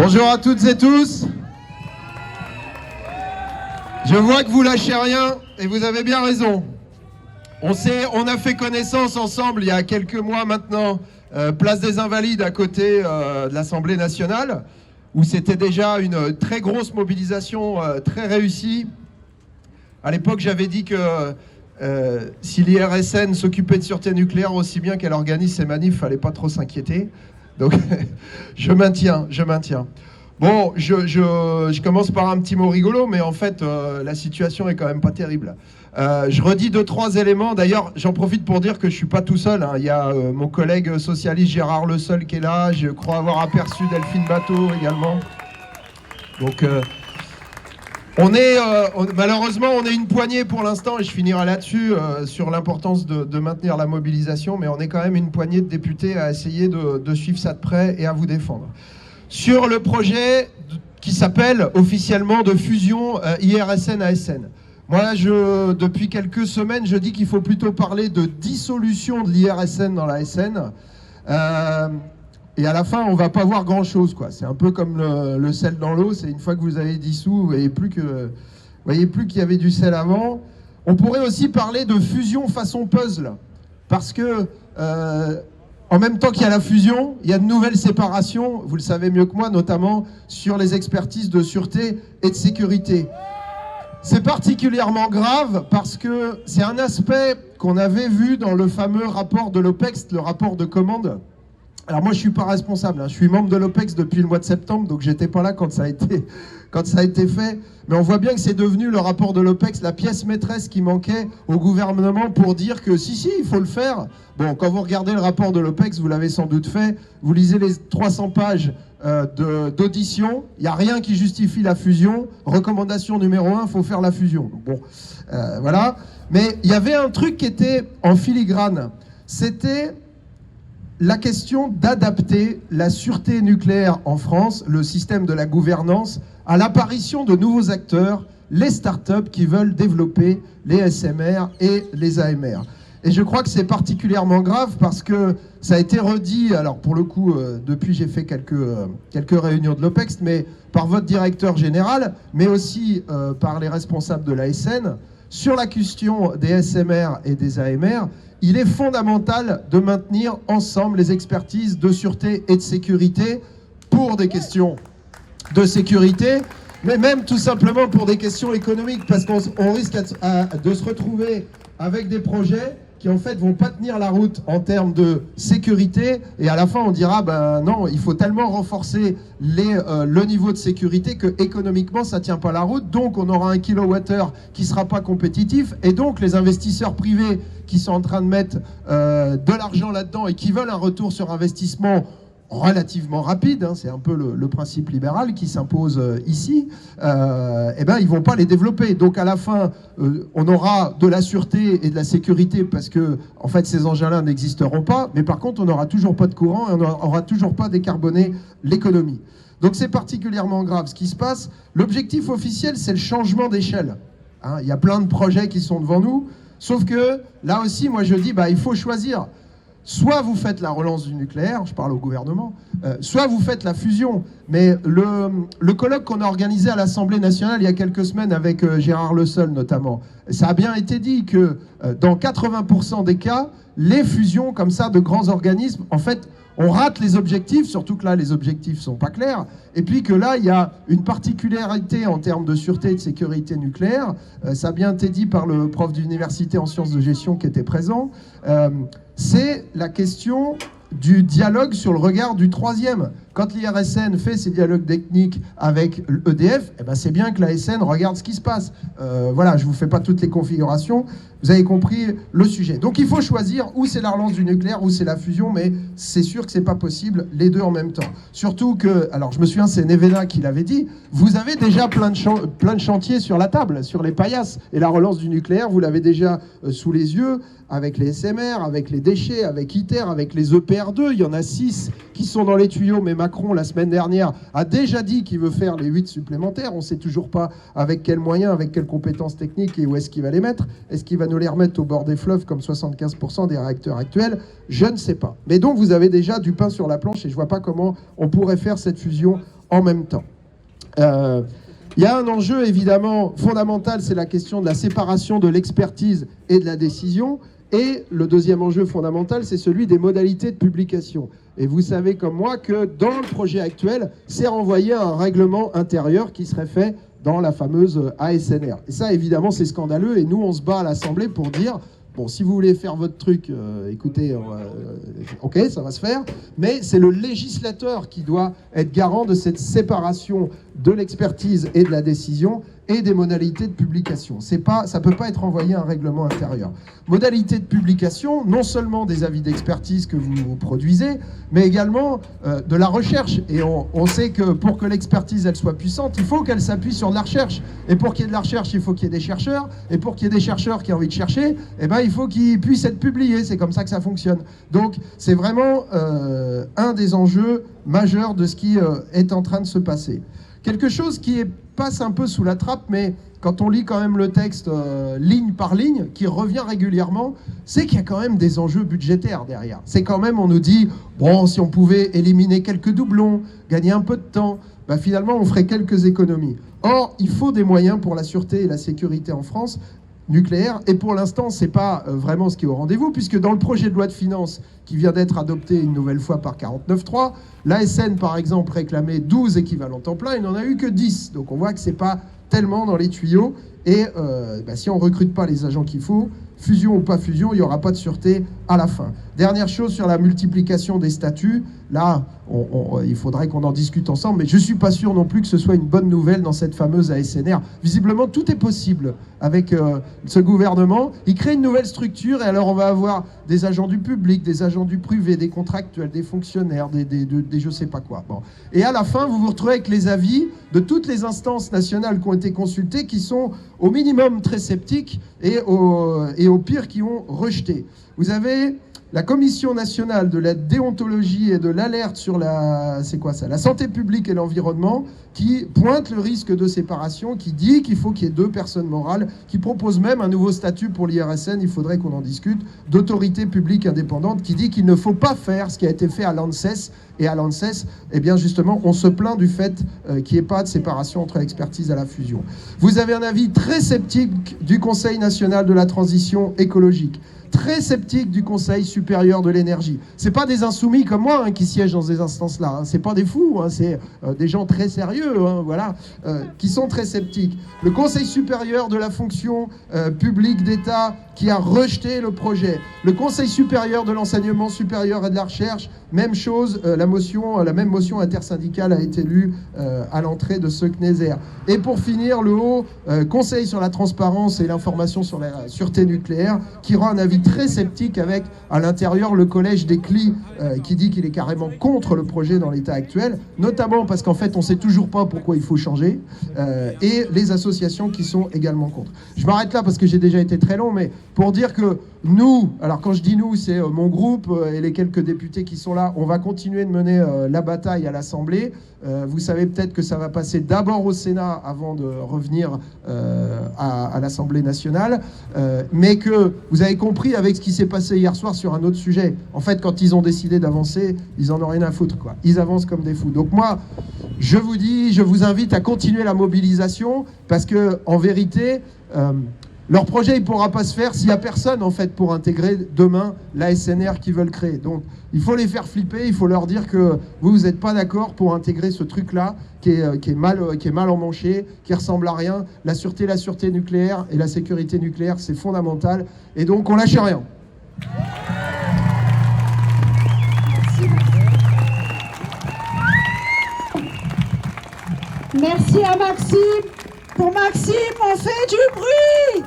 Bonjour à toutes et tous. Je vois que vous lâchez rien et vous avez bien raison. On a fait connaissance ensemble il y a quelques mois maintenant, place des Invalides à côté de l'Assemblée nationale, où c'était déjà une très grosse mobilisation très réussie. À l'époque, j'avais dit que si l'IRSN s'occupait de sûreté nucléaire aussi bien qu'elle organise ses manifs, il ne fallait pas trop s'inquiéter. Donc, je maintiens. Bon, je commence par un petit mot rigolo, mais en fait, la situation est quand même pas terrible. Je redis 2-3 éléments. D'ailleurs, j'en profite pour dire que je suis pas tout seul, hein. Il y a mon collègue socialiste Gérard Le Seul qui est là. Je crois avoir aperçu Delphine Bateau également. Donc, malheureusement, on est une poignée pour l'instant, et je finirai là-dessus, sur l'importance de maintenir la mobilisation, mais on est quand même une poignée de députés à essayer de suivre ça de près et à vous défendre. Sur le projet qui s'appelle officiellement de fusion IRSN-ASN. Moi, depuis quelques semaines, je dis qu'il faut plutôt parler de dissolution de l'IRSN dans la SN. Et à la fin, on ne va pas voir grand-chose, quoi. C'est un peu comme le sel dans l'eau. C'est une fois que vous avez dissous, vous ne voyez plus qu'il y avait du sel avant. On pourrait aussi parler de fusion façon puzzle. Parce que, en même temps qu'il y a la fusion, il y a de nouvelles séparations. Vous le savez mieux que moi, notamment sur les expertises de sûreté et de sécurité. C'est particulièrement grave parce que c'est un aspect qu'on avait vu dans le fameux rapport de l'OPEX, le rapport de commande. Alors moi, je ne suis pas responsable, hein. Je suis membre de l'OPEX depuis le mois de septembre, donc j'étais pas là quand ça a été fait. Mais on voit bien que c'est devenu le rapport de l'OPEX, la pièce maîtresse qui manquait au gouvernement pour dire que si, il faut le faire. Bon, quand vous regardez le rapport de l'OPEX, vous l'avez sans doute fait, vous lisez les 300 pages d'audition, il n'y a rien qui justifie la fusion. Recommandation numéro 1, il faut faire la fusion. Donc bon, voilà. Mais il y avait un truc qui était en filigrane, c'était la question d'adapter la sûreté nucléaire en France, le système de la gouvernance, à l'apparition de nouveaux acteurs, les startups qui veulent développer les SMR et les AMR. Et je crois que c'est particulièrement grave parce que ça a été redit, alors pour le coup, depuis j'ai fait quelques réunions de l'OPEX, mais par votre directeur général, mais aussi par les responsables de la SN, sur la question des SMR et des AMR, il est fondamental de maintenir ensemble les expertises de sûreté et de sécurité pour des questions de sécurité, mais même tout simplement pour des questions économiques, parce qu'on risque de se retrouver avec des projets qui en fait vont pas tenir la route en termes de sécurité, et à la fin on dira ben non, il faut tellement renforcer le niveau de sécurité que économiquement ça tient pas la route, donc on aura un kilowattheure qui sera pas compétitif, et donc les investisseurs privés qui sont en train de mettre de l'argent là-dedans et qui veulent un retour sur investissement relativement rapide, hein, c'est un peu le principe libéral qui s'impose ici, eh ben, ils vont pas les développer. Donc à la fin, on aura de la sûreté et de la sécurité parce que en fait, ces engins-là n'existeront pas, mais par contre, on n'aura toujours pas de courant et on n'aura toujours pas décarboné l'économie. Donc c'est particulièrement grave ce qui se passe. L'objectif officiel, c'est le changement d'échelle. Hein, il y a plein de projets qui sont devant nous, sauf que là aussi, moi je dis, bah, il faut choisir. Soit vous faites la relance du nucléaire, je parle au gouvernement, soit vous faites la fusion. Mais le colloque qu'on a organisé à l'Assemblée nationale il y a quelques semaines avec Gérard Le Seul notamment, ça a bien été dit que dans 80% des cas, les fusions comme ça de grands organismes, en fait, on rate les objectifs, surtout que là, les objectifs sont pas clairs. Et puis que là, il y a une particularité en termes de sûreté et de sécurité nucléaire. Ça a bien été dit par le prof d'université en sciences de gestion qui était présent. C'est la question du dialogue sur le regard du troisième. Quand l'IRSN fait ses dialogues techniques avec l'EDF, eh ben c'est bien que la SN regarde ce qui se passe. Voilà, je ne vous fais pas toutes les configurations. Vous avez compris le sujet. Donc il faut choisir où c'est la relance du nucléaire, où c'est la fusion, mais c'est sûr que c'est pas possible les deux en même temps. Surtout que, alors je me souviens, c'est Nevena qui l'avait dit, vous avez déjà plein de chantiers sur la table, sur les paillasses. Et la relance du nucléaire, vous l'avez déjà sous les yeux, avec les SMR, avec les déchets, avec ITER, avec les EPR2. Il y en a 6 qui sont dans les tuyaux, mais Macron Macron, la semaine dernière, a déjà dit qu'il veut faire les 8 supplémentaires. On ne sait toujours pas avec quels moyens, avec quelles compétences techniques et où est-ce qu'il va les mettre. Est-ce qu'il va nous les remettre au bord des fleuves comme 75% des réacteurs actuels? Je ne sais pas. Mais donc, vous avez déjà du pain sur la planche et je ne vois pas comment on pourrait faire cette fusion en même temps. Il y a un enjeu évidemment fondamental, c'est la question de la séparation de l'expertise et de la décision. Et le deuxième enjeu fondamental, c'est celui des modalités de publication. Et vous savez comme moi que dans le projet actuel, c'est renvoyé à un règlement intérieur qui serait fait dans la fameuse ASNR. Et ça, évidemment, c'est scandaleux. Et nous, on se bat à l'Assemblée pour dire... Bon, si vous voulez faire votre truc, écoutez, ok, ça va se faire, mais c'est le législateur qui doit être garant de cette séparation de l'expertise et de la décision et des modalités de publication. Ça ne peut pas être envoyé à un règlement intérieur. Modalités de publication, non seulement des avis d'expertise que vous produisez, mais également de la recherche. Et on sait que pour que l'expertise elle soit puissante, il faut qu'elle s'appuie sur de la recherche. Et pour qu'il y ait de la recherche, il faut qu'il y ait des chercheurs. Et pour qu'il y ait des chercheurs qui ont envie de chercher, eh ben, il faut qu'ils puissent être publiés. C'est comme ça que ça fonctionne. Donc c'est vraiment un des enjeux majeurs de ce qui est en train de se passer. Quelque chose qui passe un peu sous la trappe, mais quand on lit quand même le texte ligne par ligne, qui revient régulièrement, c'est qu'il y a quand même des enjeux budgétaires derrière. C'est quand même, on nous dit, bon, si on pouvait éliminer quelques doublons, gagner un peu de temps, bah, finalement, on ferait quelques économies. Or, il faut des moyens pour la sûreté et la sécurité en France nucléaire, et pour l'instant, c'est pas vraiment ce qui est au rendez-vous, puisque dans le projet de loi de finances qui vient d'être adopté une nouvelle fois par 49.3, l'ASN, par exemple, réclamait 12 équivalents temps plein, il n'en a eu que 10. Donc on voit que c'est pas tellement dans les tuyaux, et bah, si on recrute pas les agents qu'il faut, fusion ou pas fusion, il n'y aura pas de sûreté à la fin. Dernière chose sur la multiplication des statuts, là, il faudrait qu'on en discute ensemble, mais je ne suis pas sûr non plus que ce soit une bonne nouvelle dans cette fameuse ASNR. Visiblement, tout est possible avec ce gouvernement. Il crée une nouvelle structure, et alors on va avoir des agents du public, des agents du privé, des contractuels, des fonctionnaires, des je ne sais pas quoi. Bon. Et à la fin, vous vous retrouvez avec les avis de toutes les instances nationales qui ont été consultées, qui sont au minimum très sceptiques et au pire qui ont rejeté. Vous avez la Commission nationale de la déontologie et de l'alerte sur la santé publique et l'environnement, qui pointe le risque de séparation, qui dit qu'il faut qu'il y ait 2 personnes morales, qui propose même un nouveau statut pour l'IRSN, il faudrait qu'on en discute, d'autorité publique indépendante, qui dit qu'il ne faut pas faire ce qui a été fait à l'ANSES. Et à l'ANSES, eh bien justement, on se plaint du fait qu'il n'y ait pas de séparation entre l'expertise et la fusion. Vous avez un avis très sceptique du Conseil national de la transition écologique, très sceptique du Conseil supérieur de l'énergie. C'est pas des insoumis comme moi qui siègent dans ces instances-là. Hein. C'est pas des fous. Hein. C'est des gens très sérieux, voilà, qui sont très sceptiques. Le Conseil supérieur de la fonction publique d'État qui a rejeté le projet. Le Conseil supérieur de l'enseignement supérieur et de la recherche, même chose. La même motion intersyndicale a été lue à l'entrée de ce CNESER. Et pour finir, le Haut Conseil sur la transparence et l'information sur la sûreté nucléaire, qui rend un avis très sceptique avec à l'intérieur le collège des CLI qui dit qu'il est carrément contre le projet dans l'état actuel, notamment parce qu'en fait on ne sait toujours pas pourquoi il faut changer, et les associations qui sont également contre. Je m'arrête là parce que j'ai déjà été très long, mais pour dire que nous, alors quand je dis nous, c'est mon groupe et les quelques députés qui sont là, on va continuer de mener la bataille à l'Assemblée. Vous savez peut-être que ça va passer d'abord au Sénat avant de revenir à l'Assemblée nationale, mais que vous avez compris avec ce qui s'est passé hier soir sur un autre sujet. En fait, quand ils ont décidé d'avancer, ils en ont rien à foutre, quoi. Ils avancent comme des fous. Donc moi, je vous invite à continuer la mobilisation parce que en vérité, leur projet, il ne pourra pas se faire s'il n'y a personne, en fait, pour intégrer demain l'ASNR qu'ils veulent créer. Donc, il faut les faire flipper, il faut leur dire que vous n'êtes pas d'accord pour intégrer ce truc-là qui est mal emmanché, qui ressemble à rien. La sûreté nucléaire et la sécurité nucléaire, c'est fondamental. Et donc, on lâche rien. Merci à Maxime. Pour Maxime, on fait du bruit.